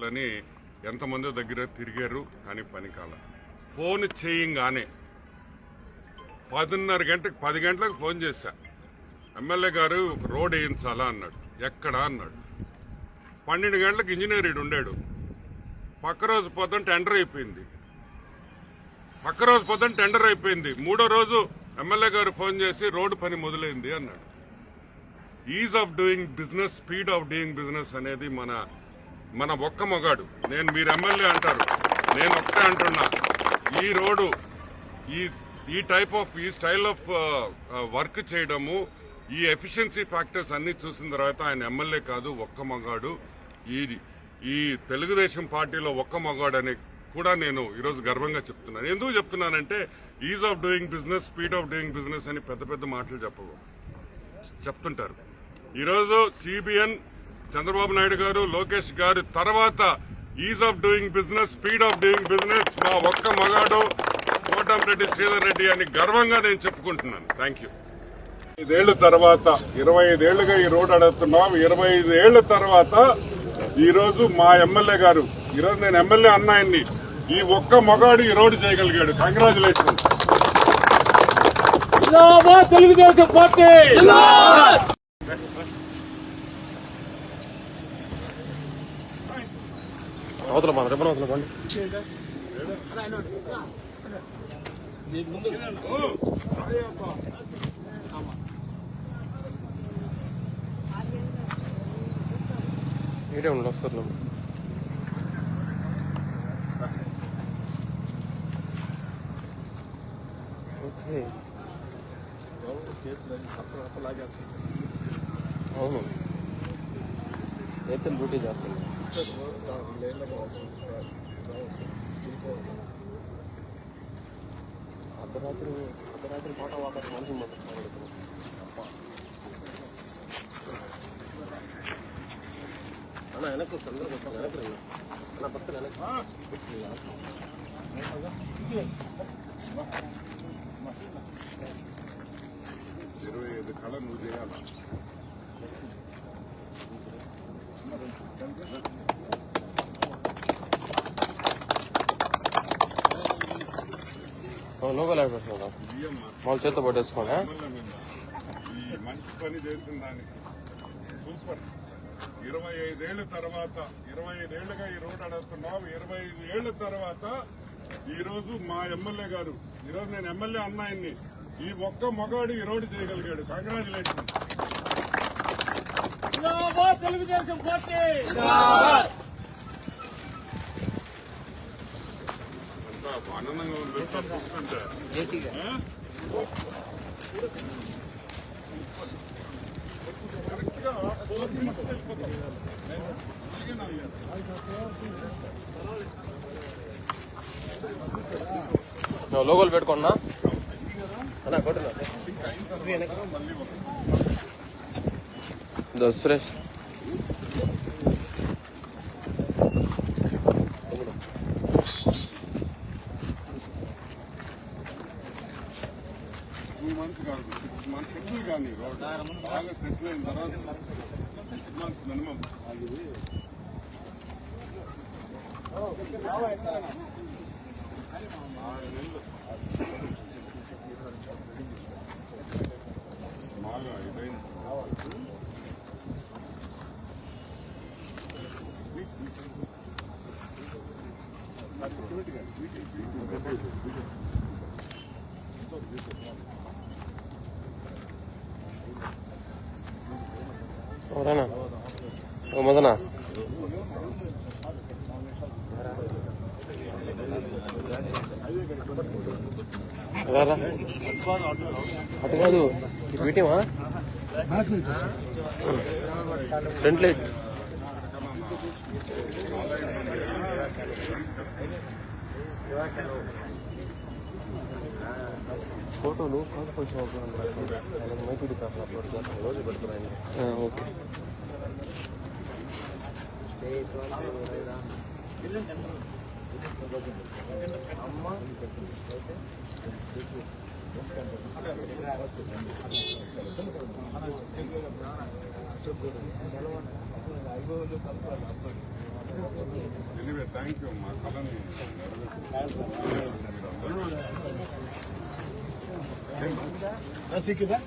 అని ఎంతమంది దగ్గర తిరిగారు, కానీ పని కాల. ఫోన్ చేయంగానే 10 గంటలకు ఫోన్ చేశా. ఎమ్మెల్యే గారు రోడ్ వేయించాలా అన్నాడు. ఎక్కడా అన్నాడు. 12 గంటలకు ఇంజనీర్ ఉండాడు. పక్క రోజు పొద్దున టెండర్ అయిపోయింది. మూడో రోజు ఎమ్మెల్యే గారు ఫోన్ చేసి రోడ్డు పని మొదలైంది అన్నాడు. Is of doing business, speed of doing business అనేది మన ఒక్క మొగాడు. మీరు ఎమ్మెల్యే అంటారు, నేను ఒక్కటే అంటున్నా. ఈ రోడ్డు ఈ టైప్ ఆఫ్ ఈ స్టైల్ ఆఫ్ వర్క్ చేయడము, ఈ ఎఫిషియన్సీ ఫ్యాక్టర్స్ అన్ని చూసిన తర్వాత ఆయన ఎమ్మెల్యే కాదు, ఒక్క మగాడు. ఈ తెలుగుదేశం పార్టీలో ఒక్క మగాడు అని కూడా నేను ఈరోజు గర్వంగా చెప్తున్నాను. ఎందుకు చెప్తున్నానంటే is of doing business, speed of doing business అని పెద్ద మాటలు చెప్తుంటారు. ఈరోజు సిబిఎన్ చంద్రబాబు నాయుడు గారు, లోకేష్ గారు తర్వాత is of doing business, speed of doing business మా ఒక్క మగాడు కోటంరెడ్డి శ్రీధర్ రెడ్డి అని గర్వంగా నేను చెప్పుకుంటున్నాను. Thank you. 25 ఏళ్ల తర్వాత 25 ఏళ్లుగా ఈ రోడ్ అడుగుతున్నాం. 25 ఏళ్ల తర్వాత ఈరోజు మా ఎమ్మెల్యే గారు, ఈరోజు నేను ఎమ్మెల్యే అన్నాయన్ని, ఈ ఒక్క మగాడు ఈ రోడ్డు చేయగలిగాడు. కంగ్రాచులేషన్స్. తెలుగుదేశం పార్టీ అవతల పండి మీరే ఉండి వస్తారు. అవును, అయితే డ్యూటీ చేస్తుంది. అర్ధరాత్రి పాట వాటర్ మనిషి అన్న వెనక్కి వస్తాను. వెనక్కి అన్న భక్తులు వెనక్కి 25 కళ నువ్వు చేయాలి. లోకల్ అయిపోతున్నా వాళ్ళు చేత పట్టేసుకోండి. ఈ మంచి పని చేసిన దానికి సూపర్. 25 ఏళ్ల తర్వాత 25 ఏళ్లుగా ఈ రోడ్ అడుగుతున్నాం. 25 ఏళ్ల తర్వాత ఈరోజు మా ఎమ్మెల్యే గారు, ఈరోజు నేను ఎమ్మెల్యే అన్నాయన్ని, ఈ ఒక్క మగాడు ఈ రోడ్డు చేయగలిగాడు. కంగ్రాచులేషన్. తెలుగుదేశం పార్టీ ఆనందంగా ఉంది చూస్తుంటే. లోగోలు పెట్టుకున్నా అన్నా కొట్టున్నా సురేష్. సెటిల్ కానీ రోడ్ బాగా సెటిల్ అయిన తర్వాత 6 months మినిమం. బాగా ఇదైంది. ఎవరన్నా మదనా అటు కాదు, ఇటు పెట్టామా ఫ్రంట్ లైట్. ఫోటోలు కొంచెం మైపీడి పేపర్ అప్లోడ్ చేస్తాను, రోజు పెడుతున్నాను. ఓకే. అమ్మ థ్యాంక్ యూ మా కళని సీకిదా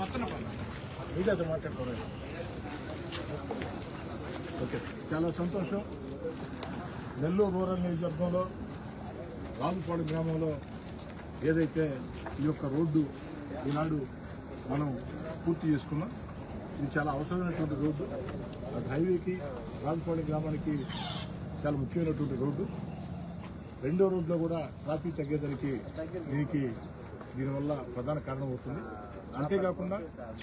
వస్తున్నా మీతో మాట్లాడుకోలేదు. ఓకే, చాలా సంతోషం. నెల్లూరు రూరల్ నియోజకవర్గంలో రాజుపాడు గ్రామంలో ఏదైతే ఈ యొక్క రోడ్డు ఈనాడు మనం పూర్తి చేసుకున్నాం, ఇది చాలా అవసరమైనటువంటి రోడ్డు. అటు హైవేకి రాజుపాడు గ్రామానికి చాలా ముఖ్యమైనటువంటి రోడ్డు. రెండో రోడ్లో కూడా ట్రాఫిక్ తగ్గేదానికి దీనివల్ల ప్రధాన కారణం అవుతుంది. అంతేకాకుండా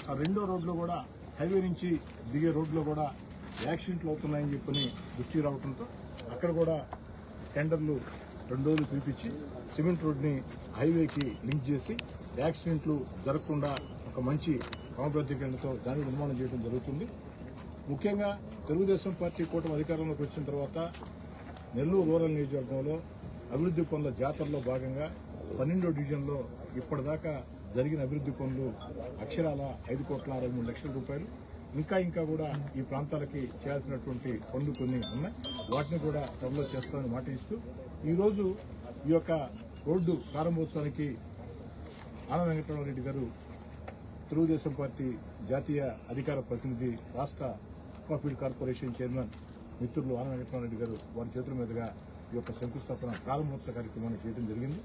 ఆ రెండో రోడ్లో కూడా హైవే నుంచి దిగే రోడ్లో కూడా యాక్సిడెంట్లు అవుతున్నాయని చెప్పని దృష్టి రావడంతో అక్కడ కూడా టెండర్లు 2 రోజులు పిలిపించి సిమెంట్ రోడ్ని హైవేకి లింక్ చేసి యాక్సిడెంట్లు జరగకుండా ఒక మంచి క్రమబద్ధీకరణతో దాన్ని నిర్మాణం చేయడం జరుగుతుంది. ముఖ్యంగా తెలుగుదేశం పార్టీ కూటమి అధికారంలోకి వచ్చిన తర్వాత నెల్లూరు రూరల్ నియోజకవర్గంలో అభివృద్ధి పనుల జాతరలో భాగంగా 12వ డివిజన్లో ఇప్పటిదాకా జరిగిన అభివృద్ధి పనులు అక్షరాల 5,63,00,000 రూపాయలు. ఇంకా కూడా ఈ ప్రాంతాలకి చేయాల్సినటువంటి పనులు కొన్ని ఉన్నాయి. వాటిని కూడా త్వరలో చేస్తామని మాట ఇస్తూ ఈరోజు ఈ యొక్క రోడ్డు ప్రారంభోత్సవానికి ఆనం వెంకటరామరెడ్డి గారు, తెలుగుదేశం పార్టీ జాతీయ అధికార ప్రతినిధి, రాష్ట్ర అక్వాఫీడ్ కార్పొరేషన్ చైర్మన్ మిత్రులు ఆనం వెంకటరామరెడ్డి గారు వారి చేతుల మీదుగా ఈ యొక్క శంకుస్థాపన ప్రారంభోత్సవ కార్యక్రమాన్ని చేయడం జరిగింది.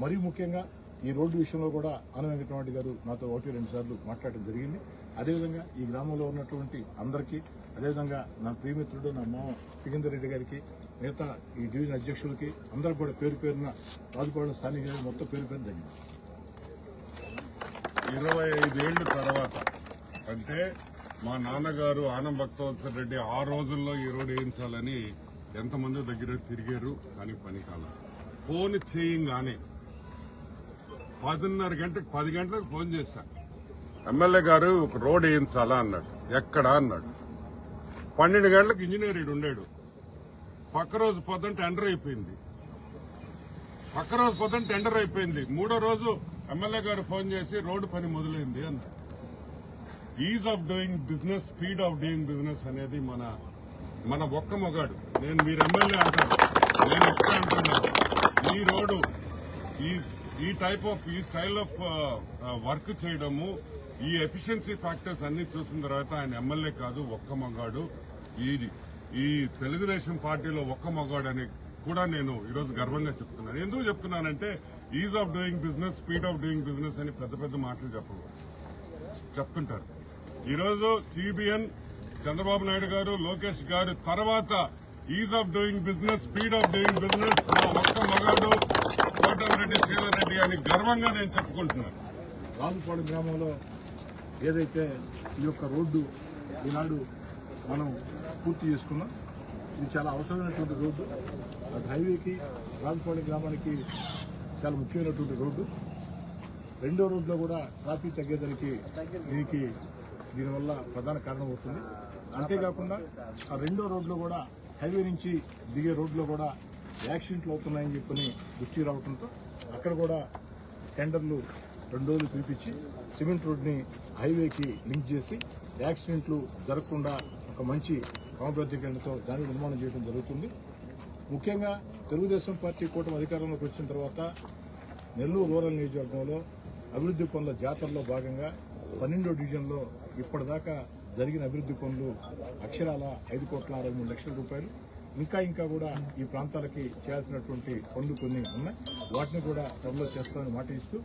మరీ ముఖ్యంగా ఈ రోడ్డు విషయంలో కూడా ఆనం వెంకటరామరెడ్డి గారు నాతో 1-2 సార్లు మాట్లాడడం జరిగింది. అదేవిధంగా ఈ గ్రామంలో ఉన్నటువంటి అందరికీ, అదేవిధంగా నా ప్రియమిత్రుడు నా మామ సికిందర్ రెడ్డి గారికి, మిగతా ఈ డివిజన్ అధ్యక్షులకి అందరూ కూడా పేరు పేరున రాజుపాలెం స్థానిక మొత్తం పేరు ధన్యవాదాలు. 25 ఏళ్ల తర్వాత అంటే మా నాన్నగారు ఆనం భక్తవత్సల రెడ్డి ఆ రోజుల్లో ఈ రోడ్డు వేయించాలని ఎంతమంది దగ్గర తిరిగారు, కానీ పని కాలం. ఫోన్ చేయంగానే 10 గంటలకు ఫోన్ చేశా. ఎమ్మెల్యే గారు ఒక రోడ్ వేయించాలా అన్నాడు. ఎక్కడా అన్నాడు. 12 గంటలకు ఇంజనీర్ ఈడు ఉండాడు. పక్క రోజు పొద్దున టెండర్ అయిపోయింది. 3వ రోజు ఎమ్మెల్యే గారు ఫోన్ చేసి రోడ్డు పని మొదలైంది అన్నాడు. Is of doing business, speed of doing business అనేది మన ఒక్క మొగాడు. మీరు ఎమ్మెల్యే అంటారు, నేను ఒక్క అంటున్నాను. ఈ రోడ్డు ఈ స్టైల్ ఆఫ్ వర్క్ చేయడము, ఈ ఎఫిషియన్సీ ఫ్యాక్టర్స్ అన్ని చూసిన తర్వాత ఆయన ఎమ్మెల్యే కాదు, ఒక్క మగాడు. ఈ తెలుగుదేశం పార్టీలో ఒక్క మగాడు అని కూడా నేను ఈరోజు గర్వంగా చెప్తున్నాను. ఎందుకు చెప్తున్నానంటే is of doing business, speed of doing business అని పెద్ద మాటలు చెప్తుంటారు. ఈరోజు సిబిఎన్ చంద్రబాబు నాయుడు గారు, లోకేష్ గారు తర్వాత is of doing business, speed of doing business ఒక్క మగాడు కోటమిరెడ్డి శ్రీధర్ రెడ్డి అని గర్వంగా నేను చెప్పుకుంటున్నాను. రాజుపాడు గ్రామంలో ఏదైతే ఈ యొక్క రోడ్డు ఈనాడు మనం పూర్తి చేసుకున్నాం, ఇది చాలా అవసరమైనటువంటి రోడ్డు. అటు హైవేకి రాజుపాడు గ్రామానికి చాలా ముఖ్యమైనటువంటి రోడ్డు. రెండో రోడ్లో కూడా ట్రాఫిక్ తగ్గేదానికి దీనివల్ల ప్రధాన కారణం అవుతుంది. అంతేకాకుండా ఆ రెండో రోడ్లో కూడా హైవే నుంచి దిగే రోడ్లో కూడా యాక్సిడెంట్లు అవుతున్నాయని చెప్పని దృష్టి రావడంతో అక్కడ కూడా టెండర్లు 2 రోజులు పిలిపించి సిమెంట్ రోడ్ని హైవేకి లింక్ చేసి యాక్సిడెంట్లు జరగకుండా ఒక మంచి క్రమబద్ధీకరణతో దాన్ని నిర్మాణం చేయడం జరుగుతుంది. ముఖ్యంగా తెలుగుదేశం పార్టీ కూటమి అధికారంలోకి వచ్చిన తర్వాత నెల్లూరు రూరల్ నియోజకవర్గంలో అభివృద్ధి పనుల జాతరలో భాగంగా 12వ డివిజన్లో ఇప్పటిదాకా జరిగిన అభివృద్ధి పనులు అక్షరాల 5,63,00,000 రూపాయలు. ఇంకా కూడా ఈ ప్రాంతాలకి చేయాల్సినటువంటి పనులు కొన్ని ఉన్నాయి. వాటిని కూడా త్వరలో చేస్తామని మాట ఇస్తూ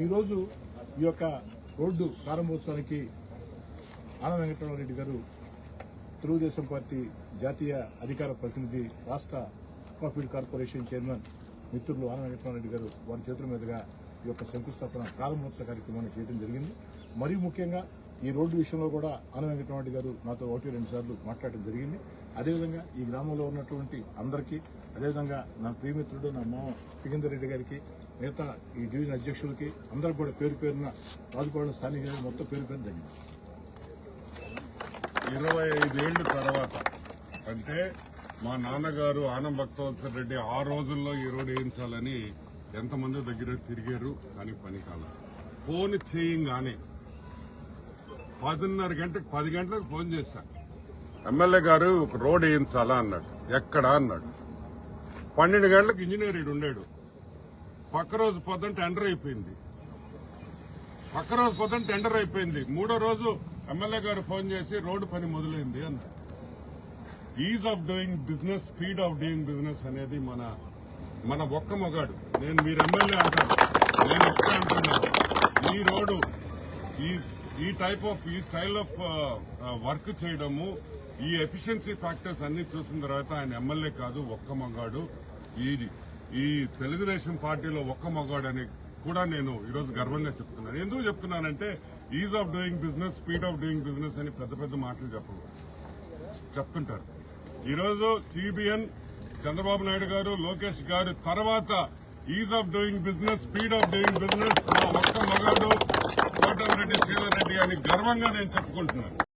ఈరోజు ఈ యొక్క రోడ్డు ప్రారంభోత్సవానికి ఆనం వెంకటరామరెడ్డి గారు, తెలుగుదేశం పార్టీ జాతీయ అధికార ప్రతినిధి, రాష్ట్ర అక్వాఫీడ్ కార్పొరేషన్ చైర్మన్ మిత్రులు ఆనం వెంకటరామరెడ్డి గారు వారి చేతుల మీదుగా ఈ యొక్క శంకుస్థాపన ప్రారంభోత్సవ కార్యక్రమాన్ని చేయడం జరిగింది. మరీ ముఖ్యంగా ఈ రోడ్డు విషయంలో కూడా ఆనం వెంకటరామరెడ్డి గారు నాతో 1-2 సార్లు మాట్లాడడం జరిగింది. అదేవిధంగా ఈ గ్రామంలో ఉన్నటువంటి అందరికీ, అదేవిధంగా నా ప్రియమిత్రుడు నా మామ సికిందర్ రెడ్డి గారికి, మిగతా ఈ డివిజన్ అధ్యక్షులకి అందరూ కూడా పేరు పేరున రాజుపాలెం స్థానిక మొత్తం పేరు ధన్యవాదాలు. 25 ఏళ్ల తర్వాత అంటే మా నాన్నగారు ఆనం భక్తవత్సల రెడ్డి ఆ రోజుల్లో ఈ రోడ్డు వేయించాలని ఎంతమంది దగ్గర తిరిగారు, కానీ పని కాలం. ఫోన్ చేయంగానే 10 గంటలకు ఫోన్ చేశా. ఎమ్మెల్యే గారు ఒక రోడ్ వేయించాలా అన్నాడు. ఎక్కడా అన్నాడు. 12 గంటలకు ఇంజనీర్ ఈడు ఉండాడు. పక్క రోజు పొద్దున టెండర్ అయిపోయింది. మూడో రోజు ఎమ్మెల్యే గారు ఫోన్ చేసి రోడ్డు పని మొదలైంది అన్నారు. Is of doing business, speed of doing business అనేది మన ఒక్క మొగాడు. మీరు ఎమ్మెల్యే అంటారు, నేను ఒక్క అంటున్నాను. ఈ రోడ్డు ఈ స్టైల్ ఆఫ్ వర్క్ చేయడము, ఈ ఎఫిషియన్సీ ఫ్యాక్టర్స్ అన్ని చూసిన తర్వాత ఆయన ఎమ్మెల్యే కాదు, ఒక్క మగాడు. ఈ తెలుగుదేశం పార్టీలో ఒక్క మగాడు అని కూడా నేను ఈరోజు గర్వంగా చెప్తున్నాను. ఎందుకు చెప్తున్నానంటే is of doing business, speed of doing business అని పెద్ద పెద్ద మాటలు చెప్తుంటారు. ఈరోజు సిబిఎన్ చంద్రబాబు నాయుడు గారు, లోకేష్ గారు తర్వాత is of doing business, speed of doing business ఒక్క మగాడు కోటమిరెడ్డి శ్రీధర్ రెడ్డి అని గర్వంగా నేను చెప్పుకుంటున్నాను.